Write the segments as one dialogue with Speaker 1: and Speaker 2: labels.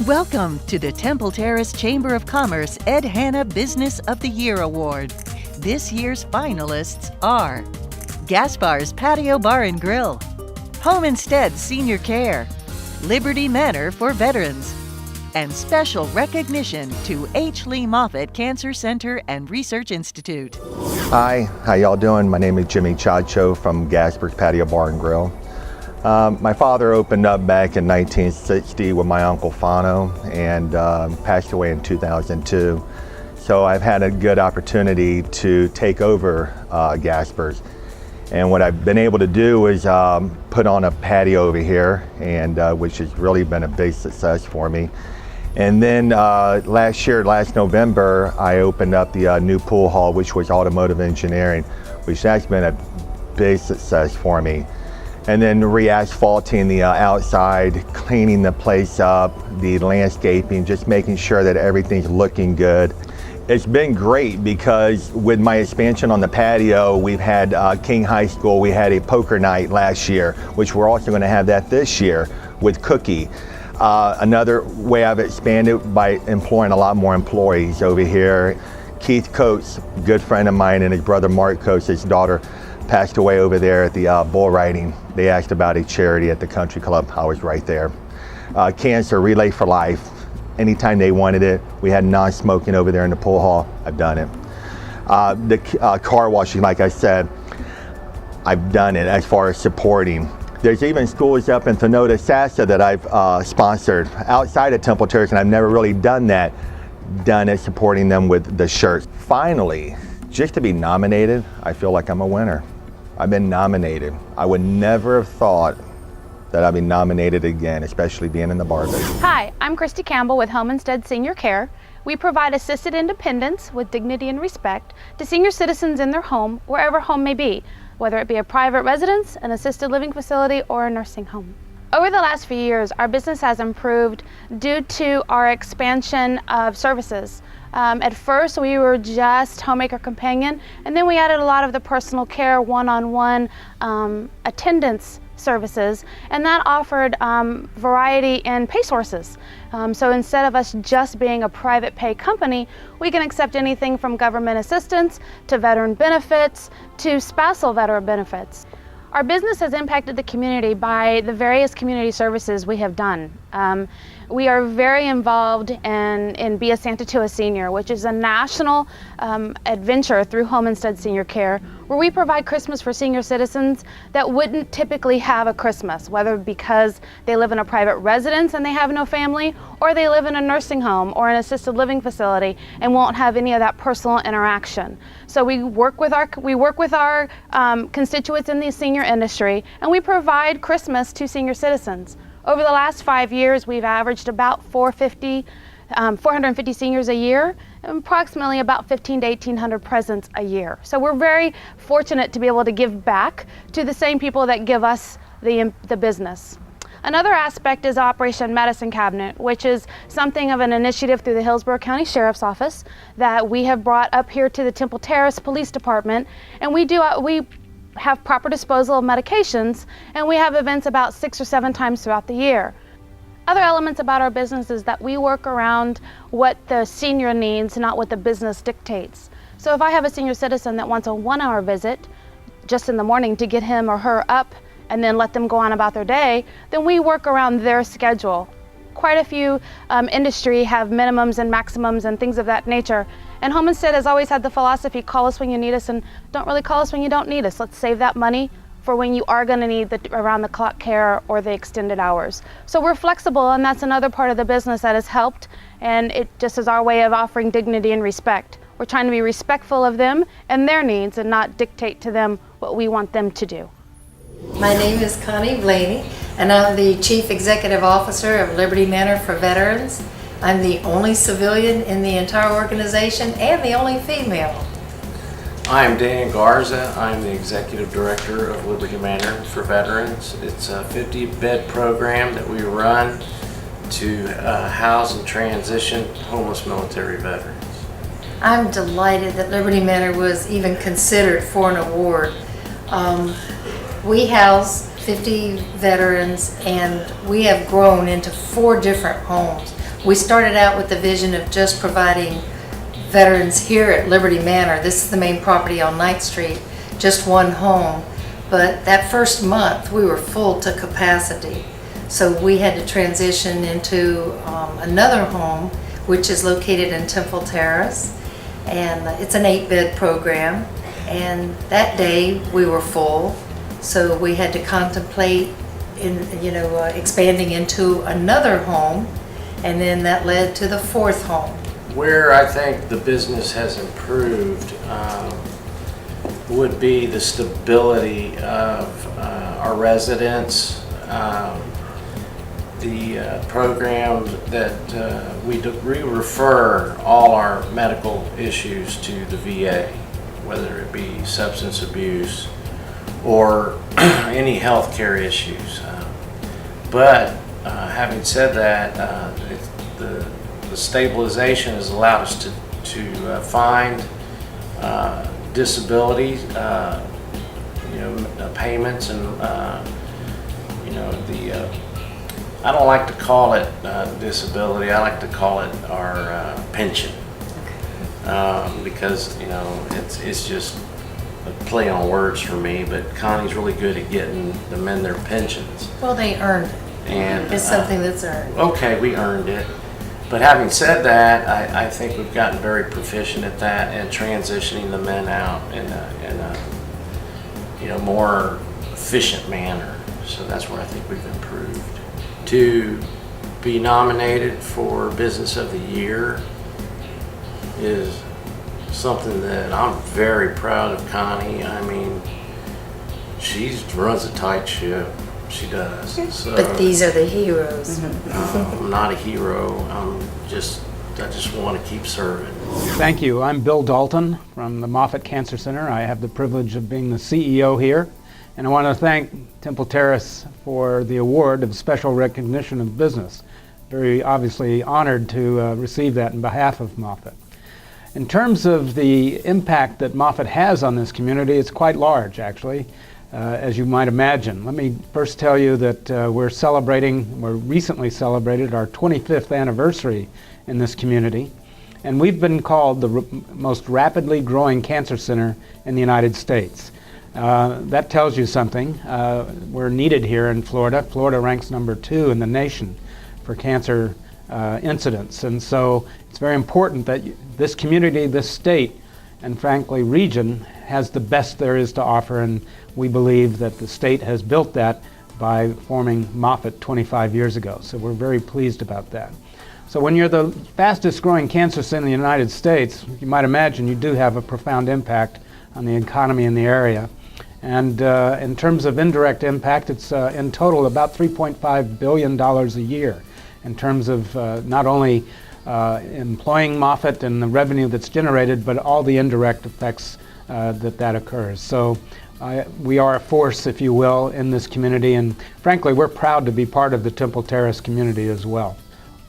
Speaker 1: Welcome to the Temple Terrace Chamber of Commerce Ed Hanna Business of the Year Award. This year's finalists are Gaspar's Patio Bar and Grill, Home Instead Senior Care, Liberty Manor for Veterans, and special recognition to H. Lee Moffitt Cancer Center and Research Institute.
Speaker 2: Hi, how y'all doing? My name is Jimmy Chacho from Gaspar's Patio Bar and Grill. My father opened up back in 1960 with my Uncle Fano and passed away in 2002. So I've had a good opportunity to take over Gaspar's. And what I've been able to do is put on a patio over here, and which has really been a big success for me. And then last November, I opened up the new pool hall, which was automotive engineering, which has been a big success for me. And then re-asphalting the outside, cleaning the place up, the landscaping, just making sure that everything's looking good. It's been great because with my expansion on the patio, we've had King High School, we had a poker night last year, which we're also going to have that this year with Cookie. Another way I've expanded by employing a lot more employees over here. Keith Coates, good friend of mine, and his brother Mark Coates, his daughter, passed away over there at the bull riding. They asked about a charity at the country club. I was right there. Cancer Relay for Life. Anytime they wanted it, we had non-smoking over there in the pool hall. I've done it. The car washing, like I said, I've done it as far as supporting. There's even schools up in Thinota, Sassa that I've sponsored outside of Temple Terrace, and I've never really done that. Done it supporting them with the shirts. Finally, just to be nominated, I feel like I'm a winner. I've been nominated. I would never have thought that I'd be nominated again, especially being in the bar business.
Speaker 3: Hi, I'm Christy Campbell with Home Instead Senior Care. We provide assisted independence with dignity and respect to senior citizens in their home, wherever home may be, whether it be a private residence, an assisted living facility, or a nursing home. Over the last few years, our business has improved due to our expansion of services. At first, we were just homemaker companion, and then we added a lot of the personal care, one-on-one attendance services, and that offered variety in pay sources. So instead of us just being a private pay company, we can accept anything from government assistance to veteran benefits to spousal veteran benefits. Our business has impacted the community by the various community services we have done. We are very involved in Be a Santa to a Senior, which is a national adventure through Home Instead Senior Care, where we provide Christmas for senior citizens that wouldn't typically have a Christmas, whether because they live in a private residence and they have no family, or they live in a nursing home or an assisted living facility and won't have any of that personal interaction. So we work with our constituents in the senior industry, and we provide Christmas to senior citizens. Over the last 5 years, we've averaged about 450 seniors a year, and approximately about 1,500 to 1,800 presents a year. So we're very fortunate to be able to give back to the same people that give us the business. Another aspect is Operation Medicine Cabinet, which is something of an initiative through the Hillsborough County Sheriff's Office that we have brought up here to the Temple Terrace Police Department, and we have proper disposal of medications, and we have events about 6 or 7 times throughout the year. Other elements about our business is that we work around what the senior needs, not what the business dictates. So if I have a senior citizen that wants a 1-hour visit just in the morning to get him or her up and then let them go on about their day, then we work around their schedule. Quite a few industry have minimums and maximums and things of that nature. And Home Instead has always had the philosophy, call us when you need us and don't really call us when you don't need us. Let's save that money for when you are going to need the around-the-clock care or the extended hours. So we're flexible, and that's another part of the business that has helped, and it just is our way of offering dignity and respect. We're trying to be respectful of them and their needs and not dictate to them what we want them to do.
Speaker 4: My name is Connie Blaney, and I'm the Chief Executive Officer of Liberty Manor for Veterans. I'm the only civilian in the entire organization and the only female.
Speaker 5: I'm Dan Garza. I'm the Executive Director of Liberty Manor for Veterans. It's a 50-bed program that we run to house and transition homeless military veterans.
Speaker 4: I'm delighted that Liberty Manor was even considered for an award. We house 50 veterans, and we have grown into 4 different homes. We started out with the vision of just providing veterans here at Liberty Manor. This is the main property on 9th Street, just one home. But that first month, we were full to capacity. So we had to transition into another home, which is located in Temple Terrace. And it's an 8-bed program. And that day, we were full. So we had to contemplate expanding into another home. And then that led to the 4th home.
Speaker 5: Where I think the business has improved would be the stability of our residents. The program that we refer all our medical issues to the VA, whether it be substance abuse or any health care issues. But having said that, the stabilization has allowed us to find disability, payments, and I don't like to call it disability. I like to call it our pension, because it's just a play on words for me. But Connie's really good at getting them in their pensions.
Speaker 4: Well, they earned it.
Speaker 5: And
Speaker 4: it's something that's earned.
Speaker 5: Okay, we earned it. But having said that, I think we've gotten very proficient at that and transitioning the men out in a more efficient manner. So that's where I think we've improved. To be nominated for Business of the Year is something that I'm very proud of Connie. I mean, she runs a tight ship. She does. So,
Speaker 4: but these are the heroes.
Speaker 5: I'm not a hero. I just want to keep serving.
Speaker 6: Thank you. I'm Bill Dalton from the Moffitt Cancer Center. I have the privilege of being the CEO here. And I want to thank Temple Terrace for the award of special recognition of business. Very obviously honored to receive that on behalf of Moffitt. In terms of the impact that Moffitt has on this community, it's quite large, actually. As you might imagine. Let me first tell you that we recently celebrated our 25th anniversary in this community, and we've been called the most rapidly growing cancer center in the United States. That tells you something. We're needed here in Florida. Florida ranks #2 in the nation for cancer incidence, and so it's very important that this community, this state, and frankly region has the best there is to offer, and we believe that the state has built that by forming Moffitt 25 years ago. So we're very pleased about that. So when you're the fastest growing cancer center in the United States, you might imagine you do have a profound impact on the economy in the area. And in terms of indirect impact, it's in total about $3.5 billion a year in terms of not only employing Moffitt and the revenue that's generated, but all the indirect effects that occurs. So we are a force, if you will, in this community, and frankly, we're proud to be part of the Temple Terrace community as well.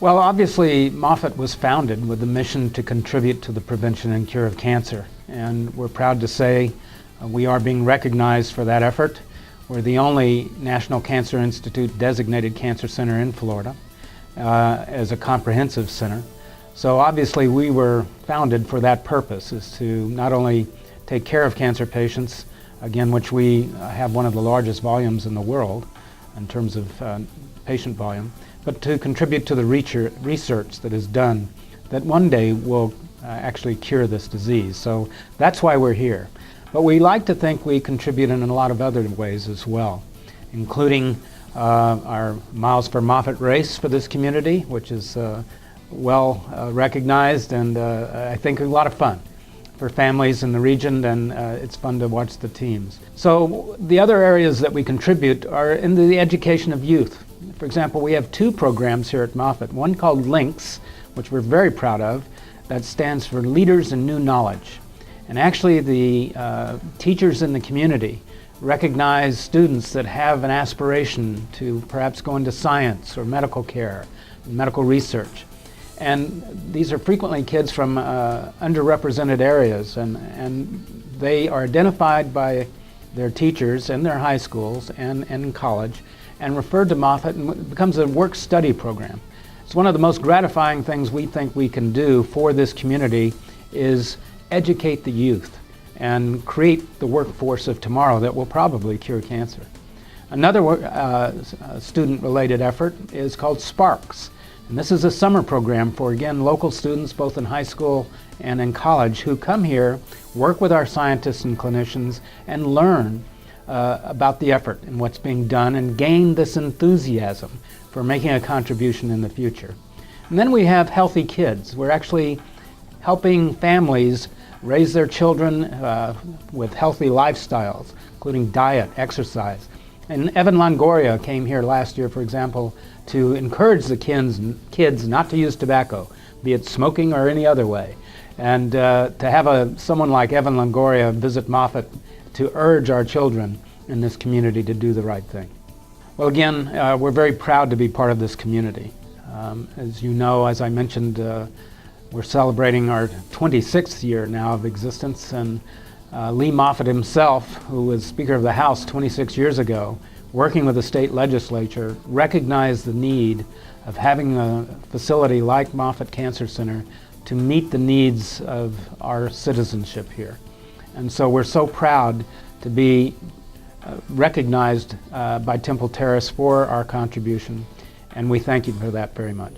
Speaker 6: Well, obviously, Moffitt was founded with the mission to contribute to the prevention and cure of cancer, and we're proud to say we are being recognized for that effort. We're the only National Cancer Institute designated cancer center in Florida as a comprehensive center. So obviously, we were founded for that purpose, is to not only take care of cancer patients, again, which we have one of the largest volumes in the world in terms of patient volume, but to contribute to the research that is done that one day will actually cure this disease. So that's why we're here. But we like to think we contribute in a lot of other ways as well, including our Miles for Moffitt race for this community, which is well recognized and I think a lot of fun for families in the region, and it's fun to watch the teams. So the other areas that we contribute are in the education of youth. For example, we have 2 programs here at Moffitt, one called LINKS, which we're very proud of, that stands for Leaders in New Knowledge. And actually the teachers in the community recognize students that have an aspiration to perhaps go into science or medical care, medical research. And these are frequently kids from underrepresented areas, and they are identified by their teachers in their high schools and in college and referred to Moffitt, and it becomes a work-study program. So one of the most gratifying things we think we can do for this community is educate the youth and create the workforce of tomorrow that will probably cure cancer. Another student-related effort is called Sparks. And this is a summer program for, again, local students both in high school and in college who come here, work with our scientists and clinicians, and learn about the effort and what's being done and gain this enthusiasm for making a contribution in the future. And then we have Healthy Kids. We're actually helping families raise their children with healthy lifestyles, including diet, exercise. And Evan Longoria came here last year, for example, to encourage the kids not to use tobacco, be it smoking or any other way. And to have someone like Evan Longoria visit Moffett to urge our children in this community to do the right thing. Well, again, we're very proud to be part of this community. As you know, as I mentioned, we're celebrating our 26th year now of existence, and Lee Moffett himself, who was Speaker of the House 26 years ago, working with the state legislature, recognized the need of having a facility like Moffett Cancer Center to meet the needs of our citizenship here. And so we're so proud to be recognized by Temple Terrace for our contribution, and we thank you for that very much.